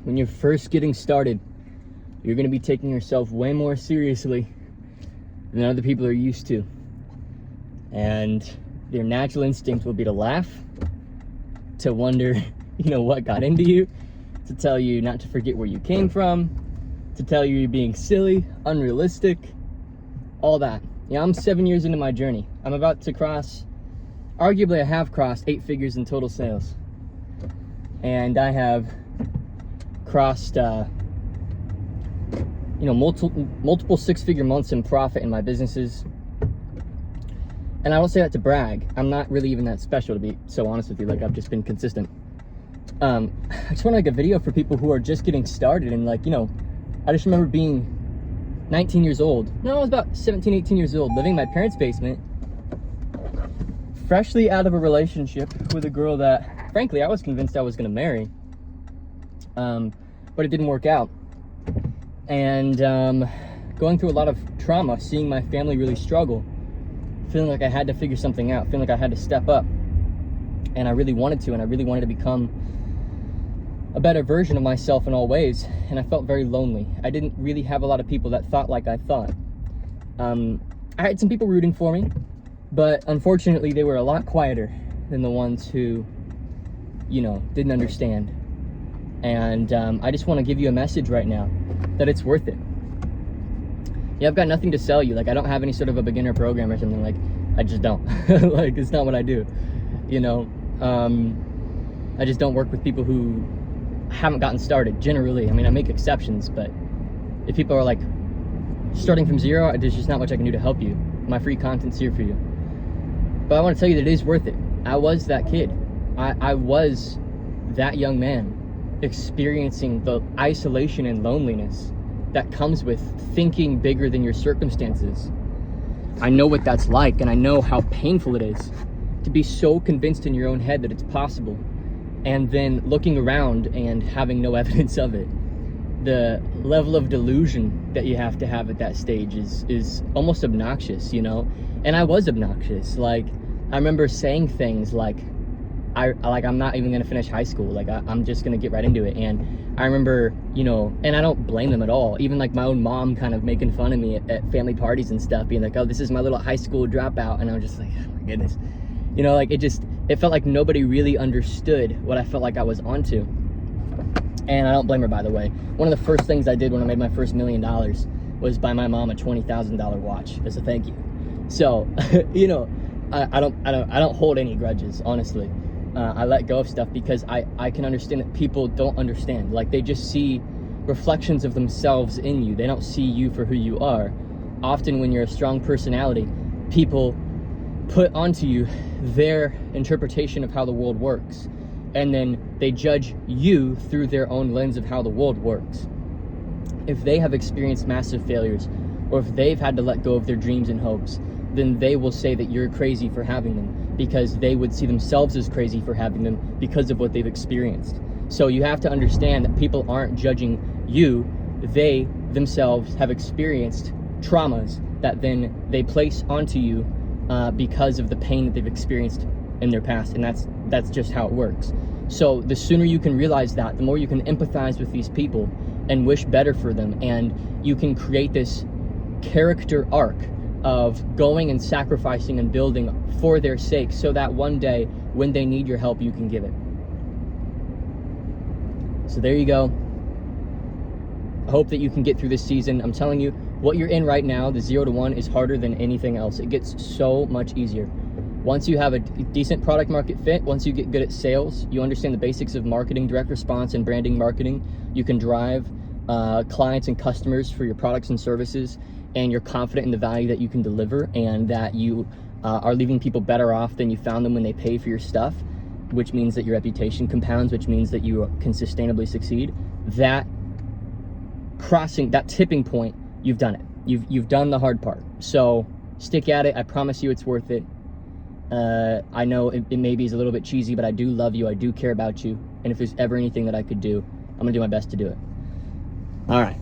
when you're first getting started, you're going to be taking yourself way more seriously than other people are used to. And your natural instinct will be to laugh, to wonder, what got into you, to tell you not to forget where you came from, to tell you you're being silly, unrealistic, all that. I'm 7 years into my journey. I'm about to cross, arguably I have crossed 8 figures in total sales. And I have crossed, multiple 6-figure months in profit in my businesses. And I don't say that to brag. I'm not really even that special, to be so honest with you. Like, I've just been consistent. I just want to make a video for people who are just getting started. And I just remember being 19 years old. No, I was about 17, 18 years old, living in my parents' basement, freshly out of a relationship with a girl that, frankly, I was convinced I was going to marry. But it didn't work out. And going through a lot of trauma, seeing my family really struggle, feeling like I had to figure something out, feeling like I had to step up. And I really wanted to, and I really wanted to become a better version of myself in all ways. And I felt very lonely. I didn't really have a lot of people that thought like I thought. I had some people rooting for me, but unfortunately they were a lot quieter than the ones who, didn't understand. And I just want to give you a message right now that it's worth it. Yeah, I've got nothing to sell you. I don't have any sort of a beginner program or something. I just don't. It's not what I do. I just don't work with people who haven't gotten started, generally. I make exceptions, but if people are starting from zero, there's just not much I can do to help you. My free content's here for you. But I want to tell you that it is worth it. I was that kid. I was that young man experiencing the isolation and loneliness that comes with thinking bigger than your circumstances. I know what that's like, and I know how painful it is to be so convinced in your own head that it's possible, and then looking around and having no evidence of it. The level of delusion that you have to have at that stage is almost obnoxious, And I was obnoxious. I remember saying things like, I'm not even gonna finish high school. I'm just gonna get right into it. And I remember, and I don't blame them at all. Even my own mom kind of making fun of me at family parties and stuff, being like, oh, this is my little high school dropout. And I was just like, oh my goodness. It felt like nobody really understood what I felt like I was onto. And I don't blame her, by the way. One of the first things I did when I made my first $1 million was buy my mom a $20,000 watch as a thank you. So, I don't hold any grudges, honestly. I let go of stuff because I can understand that people don't understand. They just see reflections of themselves in you. They don't see you for who you are. Often when you're a strong personality, people put onto you their interpretation of how the world works. And then they judge you through their own lens of how the world works. If they have experienced massive failures, or if they've had to let go of their dreams and hopes, then they will say that you're crazy for having them, because they would see themselves as crazy for having them because of what they've experienced. So you have to understand that people aren't judging you. They themselves have experienced traumas that then they place onto you because of the pain that they've experienced in their past. And that's just how it works. So the sooner you can realize that, the more you can empathize with these people and wish better for them. And you can create this character arc of going and sacrificing and building for their sake, so that one day when they need your help, you can give it. So there you go. I hope that you can get through this season. I'm telling you, what you're in right now, the 0 to 1, is harder than anything else. It gets so much easier. Once you have a decent product market fit, once you get good at sales, you understand the basics of marketing, direct response, and branding marketing, you can drive clients and customers for your products and services, and you're confident in the value that you can deliver, and that you are leaving people better off than you found them when they pay for your stuff, which means that your reputation compounds, which means that you can sustainably succeed. That tipping point, you've done it. You've done the hard part. So stick at it. I promise you it's worth it. I know it maybe is a little bit cheesy, but I do love you. I do care about you. And if there's ever anything that I could do, I'm gonna do my best to do it. All right.